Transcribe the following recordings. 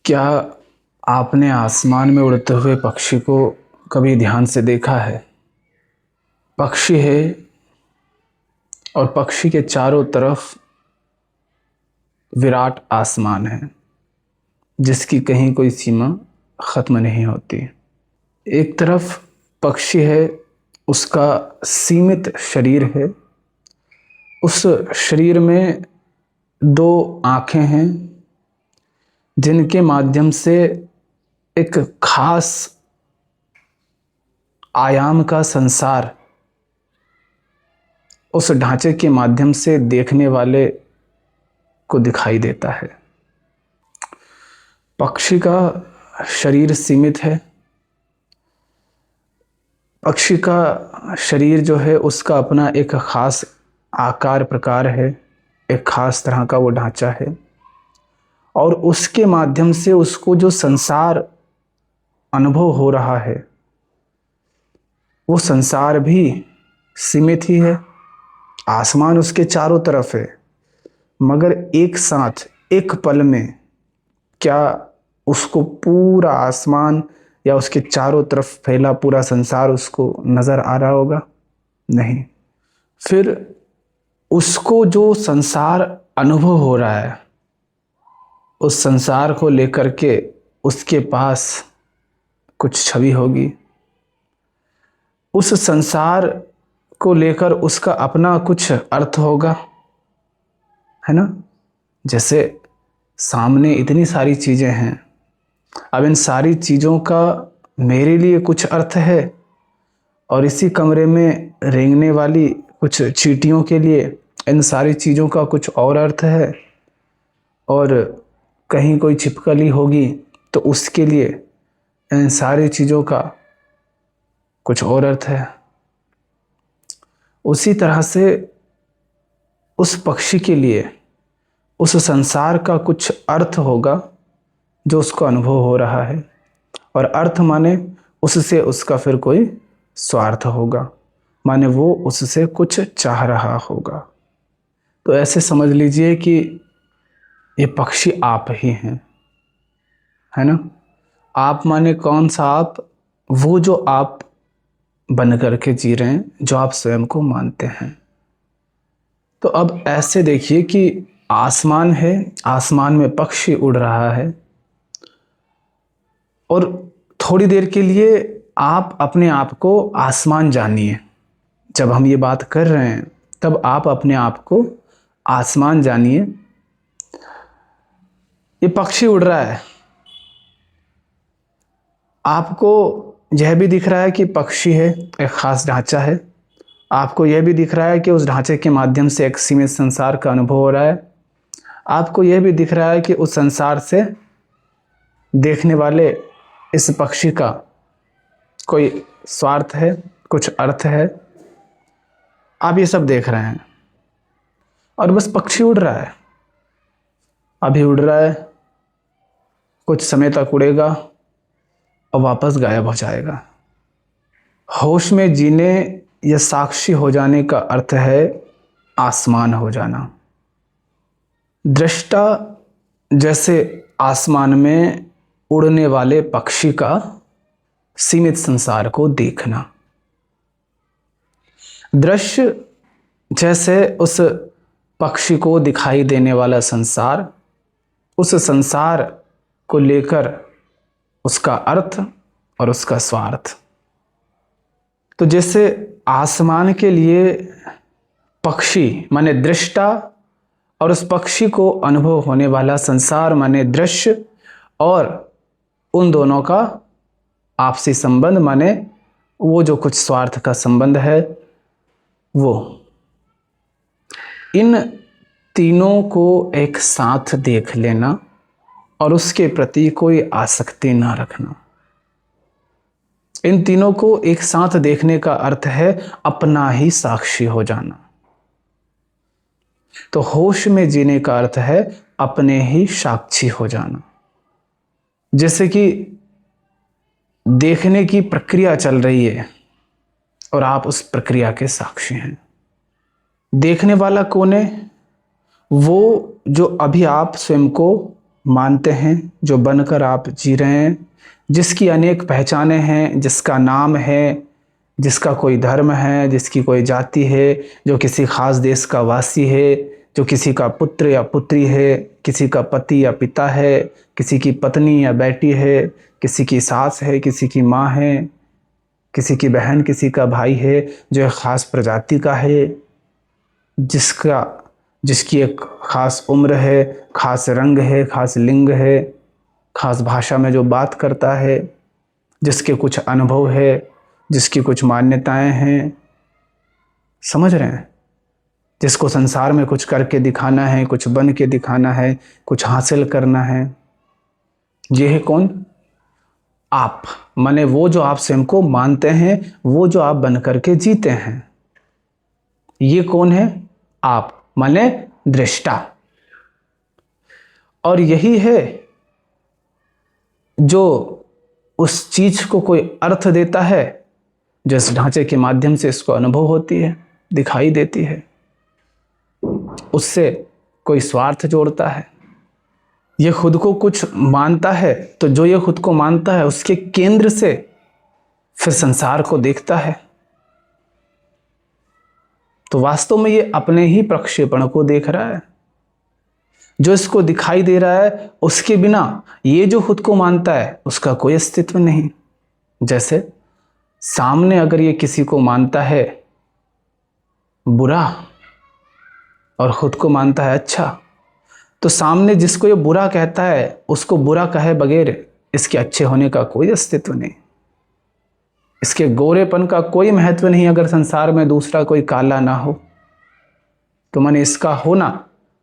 क्या आपने आसमान में उड़ते हुए पक्षी को कभी ध्यान से देखा है? पक्षी है और पक्षी के चारों तरफ विराट आसमान है जिसकी कहीं कोई सीमा ख़त्म नहीं होती। एक तरफ पक्षी है, उसका सीमित शरीर है। उस शरीर में दो आँखें हैं जिनके माध्यम से एक खास आयाम का संसार उस ढांचे के माध्यम से देखने वाले को दिखाई देता है। पक्षी का शरीर सीमित है। पक्षी का शरीर जो है उसका अपना एक खास आकार प्रकार है, एक खास तरह का वो ढांचा है और उसके माध्यम से उसको जो संसार अनुभव हो रहा है वो संसार भी सीमित ही है। आसमान उसके चारों तरफ है, मगर एक साथ एक पल में क्या उसको पूरा आसमान या उसके चारों तरफ फैला पूरा संसार उसको नज़र आ रहा होगा? नहीं। फिर उसको जो संसार अनुभव हो रहा है, उस संसार को लेकर के उसके पास कुछ छवि होगी। उस संसार को लेकर उसका अपना कुछ अर्थ होगा, है ना? जैसे सामने इतनी सारी चीज़ें हैं, अब इन सारी चीज़ों का मेरे लिए कुछ अर्थ है और इसी कमरे में रेंगने वाली कुछ चींटियों के लिए इन सारी चीज़ों का कुछ और अर्थ है और कहीं कोई छिपकली होगी तो उसके लिए इन सारी चीज़ों का कुछ और अर्थ है। उसी तरह से उस पक्षी के लिए उस संसार का कुछ अर्थ होगा जो उसको अनुभव हो रहा है, और अर्थ माने उससे उसका फिर कोई स्वार्थ होगा, माने वो उससे कुछ चाह रहा होगा। तो ऐसे समझ लीजिए कि ये पक्षी आप ही हैं, है ना? आप माने कौन सा आप? वो जो आप बन करके जी रहे हैं, जो आप स्वयं को मानते हैं। तो अब ऐसे देखिए कि आसमान है, आसमान में पक्षी उड़ रहा है और थोड़ी देर के लिए आप अपने आप को आसमान जानिए। जब हम ये बात कर रहे हैं तब आप अपने आप को आसमान जानिए। ये पक्षी उड़ रहा है, आपको यह भी दिख रहा है कि पक्षी है, एक खास ढांचा है। आपको यह भी दिख रहा है कि उस ढांचे के माध्यम से एक सीमित संसार का अनुभव हो रहा है। आपको यह भी दिख रहा है कि उस संसार से देखने वाले इस पक्षी का कोई स्वार्थ है, कुछ अर्थ है। आप ये सब देख रहे हैं और बस पक्षी उड़ रहा है, अभी उड़ रहा है, कुछ समय तक उड़ेगा और वापस गायब हो जाएगा। होश में जीने या साक्षी हो जाने का अर्थ है आसमान हो जाना। दृष्टा जैसे आसमान में उड़ने वाले पक्षी का सीमित संसार को देखना। दृश्य जैसे उस पक्षी को दिखाई देने वाला संसार, उस संसार को लेकर उसका अर्थ और उसका स्वार्थ। तो जैसे आसमान के लिए पक्षी माने दृष्टा और उस पक्षी को अनुभव होने वाला संसार माने दृश्य, और उन दोनों का आपसी संबंध माने वो जो कुछ स्वार्थ का संबंध है वो। इन तीनों को एक साथ देख लेना और उसके प्रति कोई आसक्ति ना रखना। इन तीनों को एक साथ देखने का अर्थ है अपना ही साक्षी हो जाना। तो होश में जीने का अर्थ है अपने ही साक्षी हो जाना। जैसे कि देखने की प्रक्रिया चल रही है और आप उस प्रक्रिया के साक्षी हैं। देखने वाला कौन है? वो जो अभी आप स्वयं को मानते हैं, जो बनकर आप जी रहे हैं, जिसकी अनेक पहचानें हैं, जिसका नाम है, जिसका कोई धर्म है, जिसकी कोई जाति है, जो किसी खास देश का वासी है, जो किसी का पुत्र या पुत्री है, किसी का पति या पिता है, किसी की पत्नी या बेटी है, किसी की सास है, किसी की माँ है, किसी की बहन, किसी का भाई है, जो एक खास प्रजाति का है, जिसकी एक खास उम्र है, खास रंग है, खास लिंग है, खास भाषा में जो बात करता है, जिसके कुछ अनुभव है, जिसकी कुछ मान्यताएं हैं, समझ रहे हैं? जिसको संसार में कुछ करके दिखाना है, कुछ बन के दिखाना है, कुछ हासिल करना है। ये है कौन? आप। माने वो जो आप स्वयं को मानते हैं, वो जो आप बन करके जीते हैं। ये कौन है? आप, माने दृष्टा। और यही है जो उस चीज को कोई अर्थ देता है, जिस ढांचे के माध्यम से इसको अनुभव होती है, दिखाई देती है, उससे कोई स्वार्थ जोड़ता है। ये खुद को कुछ मानता है, तो जो ये खुद को मानता है उसके केंद्र से फिर संसार को देखता है। तो वास्तव में ये अपने ही प्रक्षेपण को देख रहा है। जो इसको दिखाई दे रहा है, उसके बिना ये जो खुद को मानता है उसका कोई अस्तित्व नहीं। जैसे सामने अगर ये किसी को मानता है बुरा और खुद को मानता है अच्छा, तो सामने जिसको ये बुरा कहता है उसको बुरा कहे बगैर इसके अच्छे होने का कोई अस्तित्व नहीं, इसके गोरेपन का कोई महत्व नहीं। अगर संसार में दूसरा कोई काला ना हो तो माने इसका होना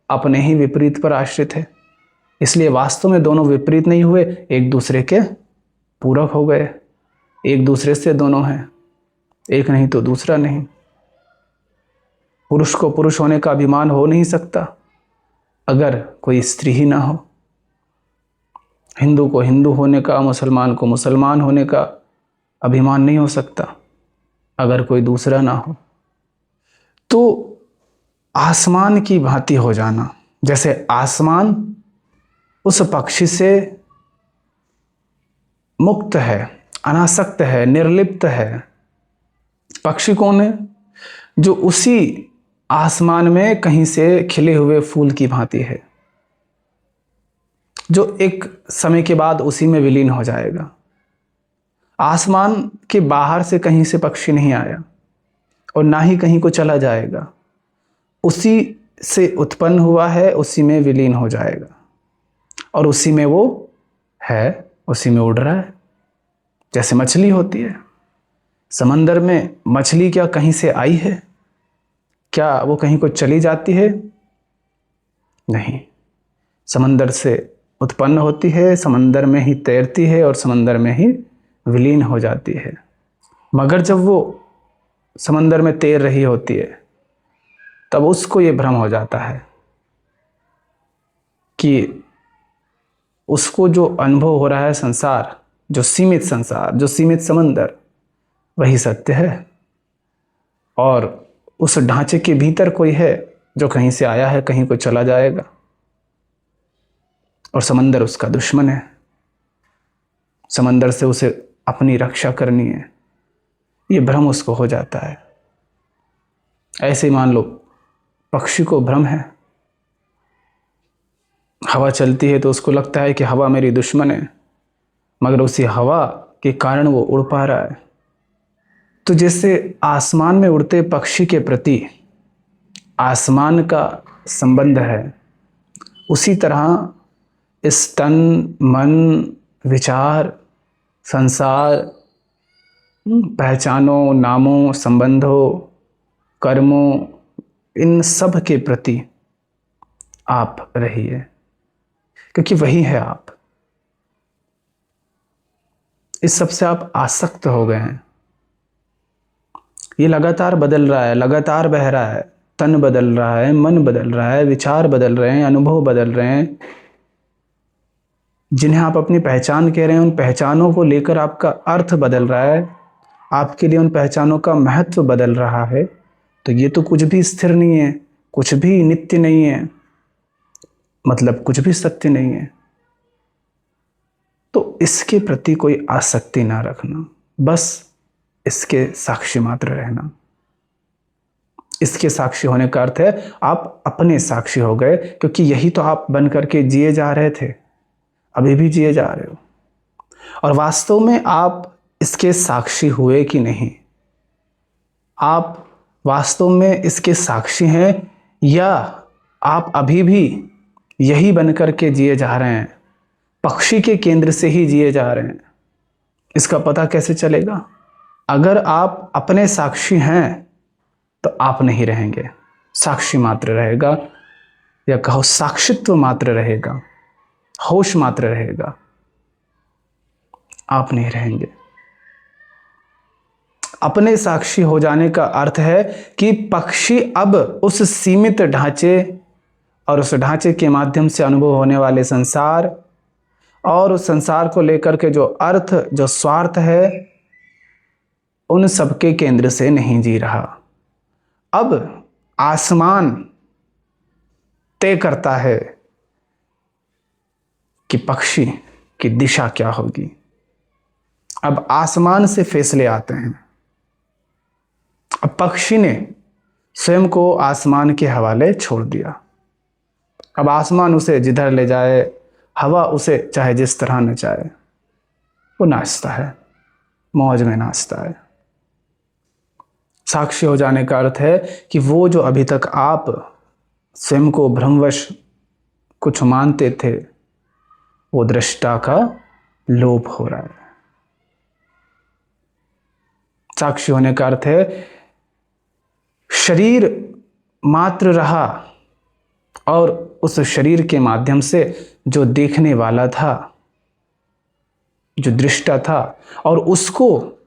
अपने ही विपरीत पर आश्रित है। इसलिए वास्तव में दोनों विपरीत नहीं हुए, एक दूसरे के पूरक हो गए। एक दूसरे से दोनों हैं, एक नहीं तो दूसरा नहीं। पुरुष को पुरुष होने का अभिमान हो नहीं सकता अगर कोई स्त्री ही ना हो। हिंदू को हिंदू होने का, मुसलमान को मुसलमान होने का अभिमान नहीं हो सकता अगर कोई दूसरा ना हो। तो आसमान की भांति हो जाना, जैसे आसमान उस पक्षी से मुक्त है, अनासक्त है, निर्लिप्त है। पक्षी कौन है? जो उसी आसमान में कहीं से खिले हुए फूल की भांति है, जो एक समय के बाद उसी में विलीन हो जाएगा। आसमान के बाहर से कहीं से पक्षी नहीं आया और ना ही कहीं को चला जाएगा, उसी से उत्पन्न हुआ है, उसी में विलीन हो जाएगा और उसी में वो है, उसी में उड़ रहा है। जैसे मछली होती है, समंदर में मछली क्या कहीं से आई है? क्या वो कहीं को चली जाती है? नहीं, समंदर से उत्पन्न होती है, समंदर में ही तैरती है और समंदर में ही विलीन हो जाती है। मगर जब वो समंदर में तैर रही होती है तब उसको ये भ्रम हो जाता है कि उसको जो अनुभव हो रहा है संसार, जो सीमित संसार, जो सीमित समंदर, वही सत्य है। और उस ढांचे के भीतर कोई है जो कहीं से आया है, कहीं को चला जाएगा, और समंदर उसका दुश्मन है। समंदर से उसे अपनी रक्षा करनी है, ये भ्रम उसको हो जाता है। ऐसे ही मान लो पक्षी को भ्रम है, हवा चलती है तो उसको लगता है कि हवा मेरी दुश्मन है, मगर उसी हवा के कारण वो उड़ पा रहा है। तो जैसे आसमान में उड़ते पक्षी के प्रति आसमान का संबंध है, उसी तरह इस तन, मन, विचार, संसार, पहचानों, नामों, संबंधों, कर्मों, इन सब के प्रति आप रहिए, क्योंकि वही है आप। इस सब से आप आसक्त हो गए हैं। ये लगातार बदल रहा है, लगातार बह रहा है, तन बदल रहा है, मन बदल रहा है, विचार बदल रहे हैं, अनुभव बदल रहे हैं। जिन्हें आप अपनी पहचान कह रहे हैं, उन पहचानों को लेकर आपका अर्थ बदल रहा है, आपके लिए उन पहचानों का महत्व बदल रहा है। तो ये तो कुछ भी स्थिर नहीं है, कुछ भी नित्य नहीं है, मतलब कुछ भी सत्य नहीं है। इसके प्रति कोई आसक्ति ना रखना, बस इसके साक्षी मात्र रहना। इसके साक्षी होने का अर्थ है आप अपने साक्षी हो गए, क्योंकि यही तो आप बन करके जिए जा रहे थे, अभी भी जिए जा रहे हो। और वास्तव में आप इसके साक्षी हुए कि नहीं? आप वास्तव में इसके साक्षी हैं या आप अभी भी यही बन करके जिए जा रहे हैं, पक्षी के केंद्र से ही जिए जा रहे हैं? इसका पता कैसे चलेगा? अगर आप अपने साक्षी हैं तो आप नहीं रहेंगे, साक्षी मात्र रहेगा, या कहो साक्षित्व मात्र रहेगा, होश मात्र रहेगा, आप नहीं रहेंगे। अपने साक्षी हो जाने का अर्थ है कि पक्षी अब उस सीमित ढांचे और उस ढांचे के माध्यम से अनुभव होने वाले संसार और उस संसार को लेकर के जो अर्थ, जो स्वार्थ है, उन सबके केंद्र से नहीं जी रहा। अब आसमान तय करता है कि पक्षी की दिशा क्या होगी। अब आसमान से फैसले आते हैं। अब पक्षी ने स्वयं को आसमान के हवाले छोड़ दिया। अब आसमान उसे जिधर ले जाए, हवा उसे चाहे जिस तरह न चाहे, वो नाचता है, मौज में नाचता है। साक्षी हो जाने का अर्थ है कि वो जो अभी तक आप स्वयं को भ्रमवश कुछ मानते थे, वो दृष्टा का लोप हो रहा है। साक्षी होने का अर्थ है शरीर मात्र रहा और उस शरीर के माध्यम से जो देखने वाला था, जो दृष्टा था, और उसको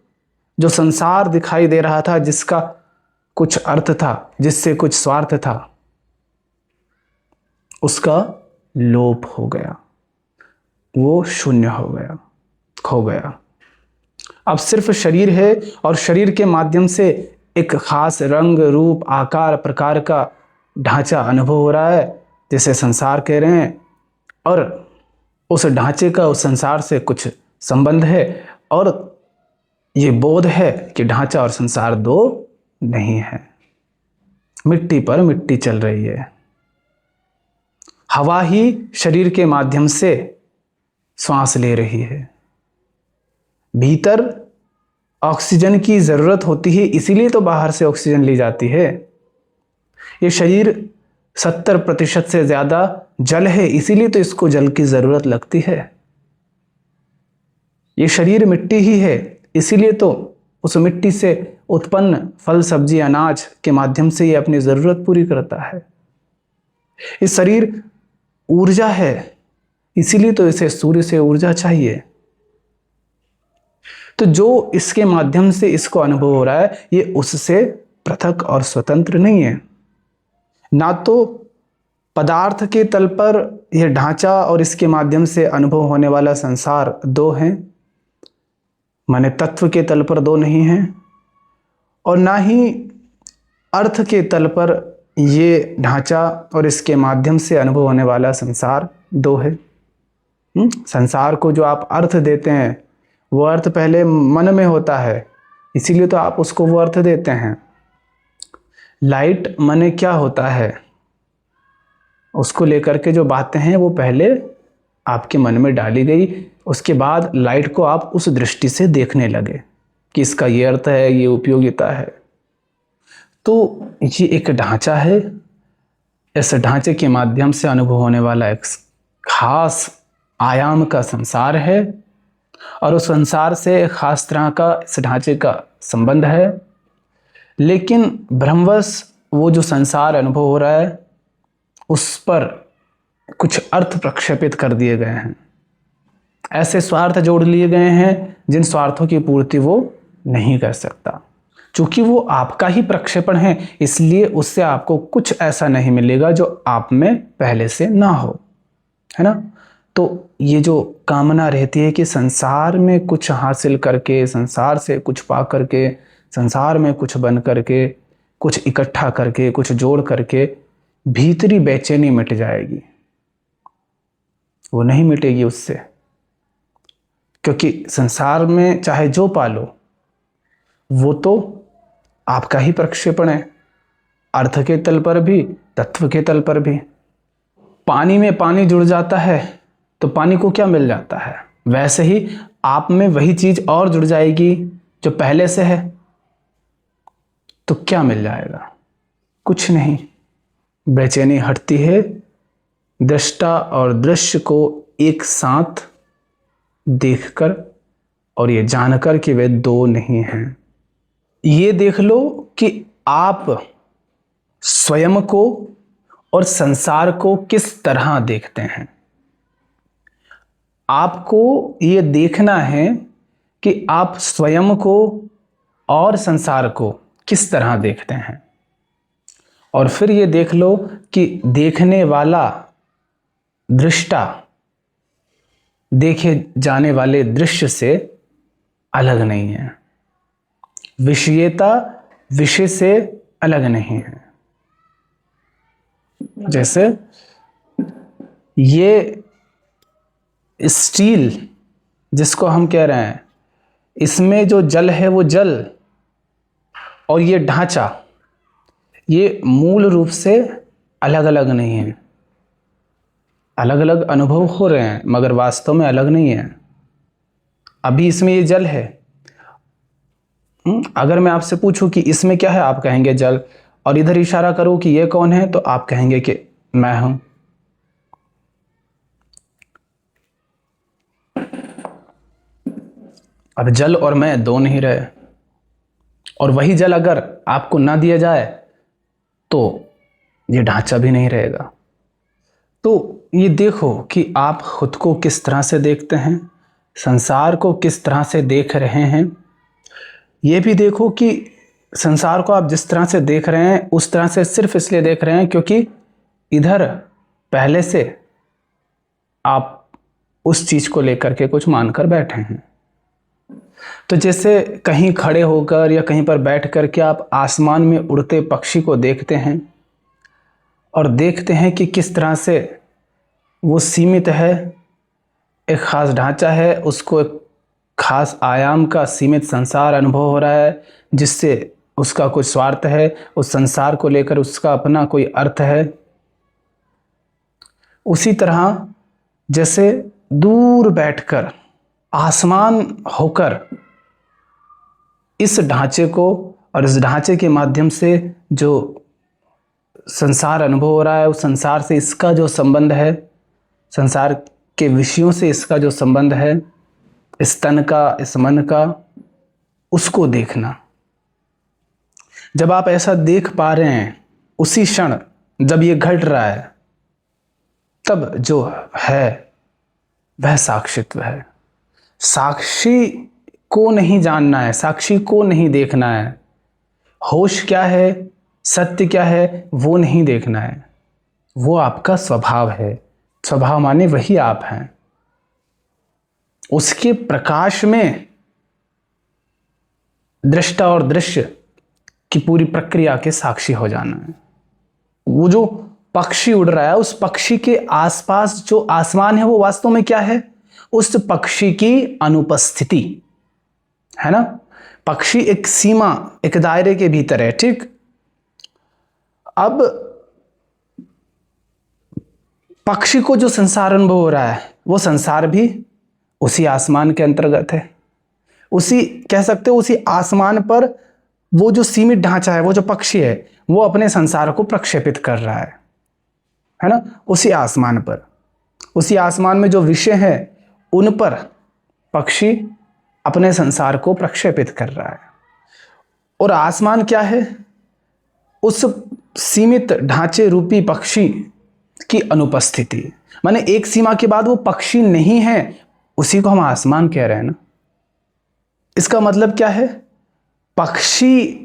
जो संसार दिखाई दे रहा था, जिसका कुछ अर्थ था, जिससे कुछ स्वार्थ था, उसका लोप हो गया, वो शून्य हो गया, खो गया। अब सिर्फ शरीर है और शरीर के माध्यम से एक खास रंग, रूप, आकार, प्रकार का ढांचा अनुभव हो रहा है, जिसे संसार कह रहे हैं, और उस ढांचे का उस संसार से कुछ संबंध है, और ये बोध है कि ढांचा और संसार दो नहीं है। मिट्टी पर मिट्टी चल रही है, हवा ही शरीर के माध्यम से श्वास ले रही है। भीतर ऑक्सीजन की जरूरत होती है, इसीलिए तो बाहर से ऑक्सीजन ली जाती है। ये शरीर 70% से ज्यादा जल है, इसीलिए तो इसको जल की जरूरत लगती है। ये शरीर मिट्टी ही है, इसीलिए तो उस मिट्टी से उत्पन्न फल, सब्जी, अनाज के माध्यम से ये अपनी जरूरत पूरी करता है। ये शरीर ऊर्जा है, इसीलिए तो इसे सूर्य से ऊर्जा चाहिए। तो जो इसके माध्यम से इसको अनुभव हो रहा है, ये उससे पृथक और स्वतंत्र नहीं है। ना तो पदार्थ के तल पर यह ढांचा और इसके माध्यम से अनुभव होने वाला संसार दो हैं, माने तत्व के तल पर दो नहीं हैं, और ना ही अर्थ के तल पर ये ढांचा और इसके माध्यम से अनुभव होने वाला संसार दो है। संसार को जो आप अर्थ देते हैं, वो अर्थ पहले मन में होता है, इसीलिए तो आप उसको वो अर्थ देते हैं। लाइट माने क्या होता है, उसको लेकर के जो बातें हैं वो पहले आपके मन में डाली गई, उसके बाद लाइट को आप उस दृष्टि से देखने लगे कि इसका ये अर्थ है, ये उपयोगिता है। तो ये एक ढांचा है, इस ढांचे के माध्यम से अनुभव होने वाला एक खास आयाम का संसार है, और उस संसार से एक खास तरह का इस ढांचे का संबंध है। लेकिन भ्रमवश वो जो संसार अनुभव हो रहा है, उस पर कुछ अर्थ प्रक्षेपित कर दिए गए हैं, ऐसे स्वार्थ जोड़ लिए गए हैं जिन स्वार्थों की पूर्ति वो नहीं कर सकता। चूंकि वो आपका ही प्रक्षेपण है, इसलिए उससे आपको कुछ ऐसा नहीं मिलेगा जो आप में पहले से ना हो, है ना। तो ये जो कामना रहती है कि संसार में कुछ हासिल करके, संसार से कुछ पा करके, संसार में कुछ बन करके, कुछ इकट्ठा करके, कुछ जोड़ करके भीतरी बेचैनी मिट जाएगी, वो नहीं मिटेगी उससे। क्योंकि संसार में चाहे जो पालो वो तो आपका ही प्रक्षेपण है, अर्थ के तल पर भी, तत्व के तल पर भी। पानी में पानी जुड़ जाता है तो पानी को क्या मिल जाता है, वैसे ही आप में वही चीज और जुड़ जाएगी जो पहले से है, तो क्या मिल जाएगा? कुछ नहीं। बेचैनी हटती है दृष्टा और दृश्य को एक साथ देखकर और ये जानकर कि वे दो नहीं हैं। ये देख लो कि आप स्वयं को और संसार को किस तरह देखते हैं। आपको ये देखना है कि आप स्वयं को और संसार को किस तरह देखते हैं, और फिर ये देख लो कि देखने वाला दृष्टा देखे जाने वाले दृश्य से अलग नहीं है, विषयता विषय से अलग नहीं है। जैसे ये स्टील जिसको हम कह रहे हैं, इसमें जो जल है वो जल, और ये ढांचा, ये मूल रूप से अलग अलग नहीं है। अलग अलग अनुभव हो रहे हैं मगर वास्तव में अलग नहीं है। अभी इसमें ये जल है, अगर मैं आपसे पूछूं कि इसमें क्या है, आप कहेंगे जल, और इधर इशारा करूं कि ये कौन है, तो आप कहेंगे कि मैं हूं। अब जल और मैं दो नहीं रहे, और वही जल अगर आपको ना दिया जाए तो ये ढांचा भी नहीं रहेगा। तो ये देखो कि आप खुद को किस तरह से देखते हैं, संसार को किस तरह से देख रहे हैं। ये भी देखो कि संसार को आप जिस तरह से देख रहे हैं उस तरह से सिर्फ इसलिए देख रहे हैं क्योंकि इधर पहले से आप उस चीज को लेकर के कुछ मानकर बैठे हैं। तो जैसे कहीं खड़े होकर या कहीं पर बैठ कर के आप आसमान में उड़ते पक्षी को देखते हैं और देखते हैं कि किस तरह से वो सीमित है, एक खास ढांचा है, उसको एक खास आयाम का सीमित संसार अनुभव हो रहा है जिससे उसका कोई स्वार्थ है, उस संसार को लेकर उसका अपना कोई अर्थ है। उसी तरह जैसे दूर बैठकर आसमान होकर इस ढांचे को और इस ढांचे के माध्यम से जो संसार अनुभव हो रहा है, उस संसार से इसका जो संबंध है, संसार के विषयों से इसका जो संबंध है, इस तन का, इस मन का, उसको देखना। जब आप ऐसा देख पा रहे हैं, उसी क्षण जब ये घट रहा है, तब जो है वह साक्षित्व है। साक्षी को नहीं जानना है, साक्षी को नहीं देखना है। होश क्या है, सत्य क्या है, वो नहीं देखना है। वो आपका स्वभाव है। स्वभाव माने वही आप हैं। उसके प्रकाश में दृष्टा और दृश्य की पूरी प्रक्रिया के साक्षी हो जाना है। वो जो पक्षी उड़ रहा है, उस पक्षी के आसपास जो आसमान है वो वास्तव में क्या है? उस पक्षी की अनुपस्थिति है ना। पक्षी एक सीमा, एक दायरे के भीतर है, ठीक। अब पक्षी को जो संसार अनुभव हो रहा है, वो संसार भी उसी आसमान के अंतर्गत है। उसी कह सकते हो, उसी आसमान पर वो जो सीमित ढांचा है, वो जो पक्षी है, वो अपने संसार को प्रक्षेपित कर रहा है ना। उसी आसमान पर, उसी आसमान में जो विषय है, उन पर पक्षी अपने संसार को प्रक्षेपित कर रहा है। और आसमान क्या है? उस सीमित ढांचे रूपी पक्षी की अनुपस्थिति। माने एक सीमा के बाद वो पक्षी नहीं है, उसी को हम आसमान कह रहे हैं ना। इसका मतलब क्या है? पक्षी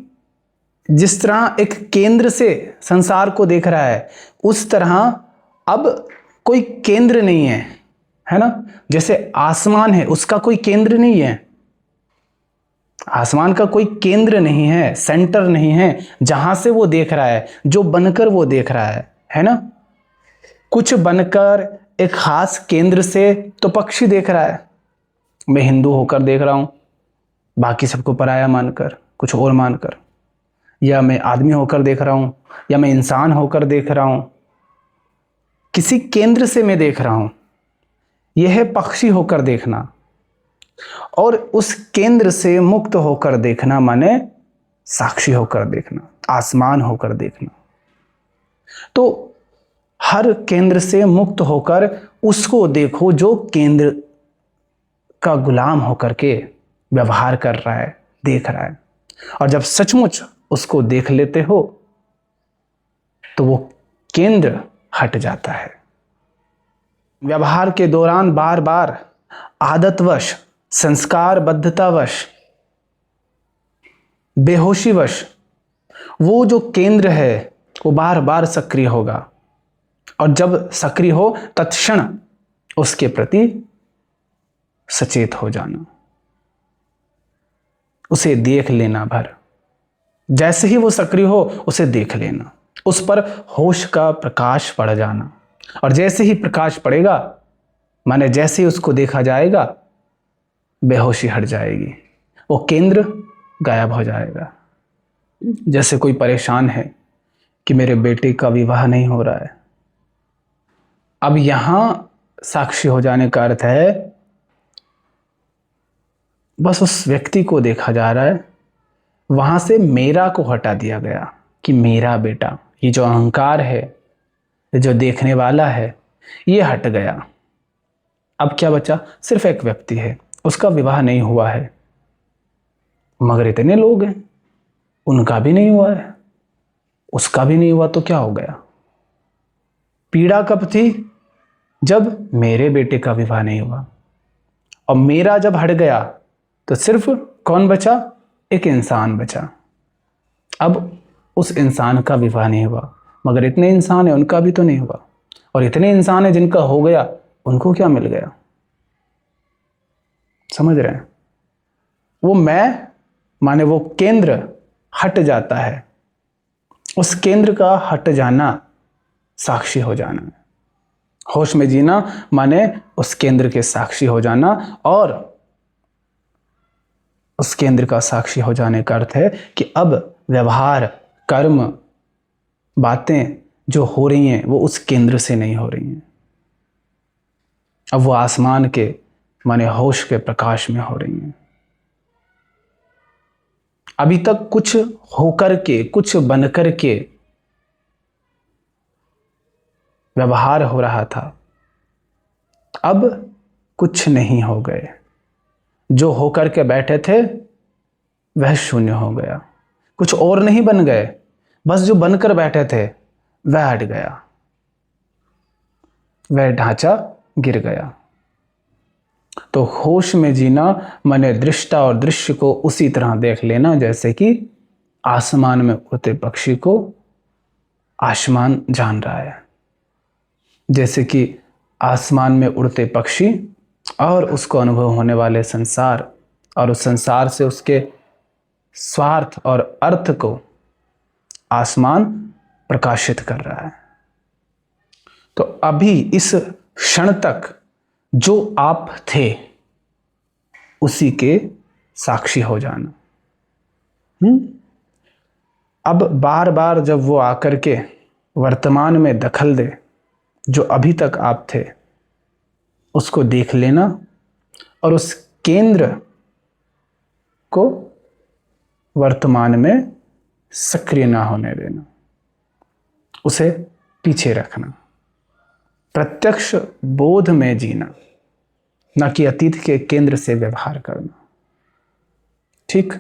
जिस तरह एक केंद्र से संसार को देख रहा है, उस तरह अब कोई केंद्र नहीं है ना। जैसे आसमान है, उसका कोई केंद्र नहीं है। आसमान का कोई केंद्र नहीं है, सेंटर नहीं है जहां से वो देख रहा है, जो बनकर वो देख रहा है ना। कुछ बनकर एक खास केंद्र से तो पक्षी देख रहा है, मैं हिंदू होकर देख रहा हूँ, बाकी सबको पराया मानकर, कुछ और मानकर, या मैं आदमी होकर देख रहा हूँ, या मैं इंसान होकर देख रहा हूँ, किसी केंद्र से मैं देख रहा हूँ। यह है पक्षी होकर देखना। और उस केंद्र से मुक्त होकर देखना माने साक्षी होकर देखना, आसमान होकर देखना। तो हर केंद्र से मुक्त होकर उसको देखो जो केंद्र का गुलाम होकर के व्यवहार कर रहा है, देख रहा है। और जब सचमुच उसको देख लेते हो तो वो केंद्र हट जाता है। व्यवहार के दौरान बार बार आदतवश, संस्कारबद्धतावश, बेहोशीवश वो जो केंद्र है वो बार बार सक्रिय होगा। और जब सक्रिय हो तत्क्षण उसके प्रति सचेत हो जाना, उसे देख लेना भर। जैसे ही वो सक्रिय हो उसे देख लेना, उस पर होश का प्रकाश पड़ जाना। और जैसे ही प्रकाश पड़ेगा माने जैसे ही उसको देखा जाएगा बेहोशी हट जाएगी, वो केंद्र गायब हो जाएगा। जैसे कोई परेशान है कि मेरे बेटे का विवाह नहीं हो रहा है। अब यहां साक्षी हो जाने का अर्थ है बस उस व्यक्ति को देखा जा रहा है, वहां से मेरा को हटा दिया गया कि मेरा बेटा, ये जो अहंकार है, जो देखने वाला है, ये हट गया। अब क्या बचा? सिर्फ एक व्यक्ति है, उसका विवाह नहीं हुआ है, मगर इतने लोग हैं, उनका भी नहीं हुआ है, उसका भी नहीं हुआ, तो क्या हो गया? पीड़ा कब थी? जब मेरे बेटे का विवाह नहीं हुआ। और मेरा जब हट गया तो सिर्फ कौन बचा? एक इंसान बचा। अब उस इंसान का विवाह नहीं हुआ, मगर इतने इंसान है उनका भी तो नहीं हुआ। और इतने इंसान है जिनका हो गया, उनको क्या मिल गया? समझ रहे हैं? वो मैं माने वो केंद्र हट जाता है। उस केंद्र का हट जाना साक्षी हो जाना है। होश में जीना माने उस केंद्र के साक्षी हो जाना। और उस केंद्र का साक्षी हो जाने का अर्थ है कि अब व्यवहार, कर्म, बातें जो हो रही हैं वो उस केंद्र से नहीं हो रही हैं। अब वो आसमान के माने होश के प्रकाश में हो रही हैं। अभी तक कुछ होकर के, कुछ बनकर के व्यवहार हो रहा था, अब कुछ नहीं हो गए। जो होकर के बैठे थे वह शून्य हो गया। कुछ और नहीं बन गए, बस जो बनकर बैठे थे वह हट गया, वह ढांचा गिर गया। तो होश में जीना माने दृष्टा और दृश्य को उसी तरह देख लेना जैसे कि आसमान में उड़ते पक्षी को आसमान जान रहा है। जैसे कि आसमान में उड़ते पक्षी और उसको अनुभव होने वाले संसार, और उस संसार से उसके स्वार्थ और अर्थ को आसमान प्रकाशित कर रहा है। तो अभी इस क्षण तक जो आप थे उसी के साक्षी हो जाना। अब बार बार जब वो आकर के वर्तमान में दखल दे, जो अभी तक आप थे उसको देख लेना और उस केंद्र को वर्तमान में सक्रिय ना होने देना, उसे पीछे रखना। प्रत्यक्ष बोध में जीना, न कि अतीत के केंद्र से व्यवहार करना। ठीक?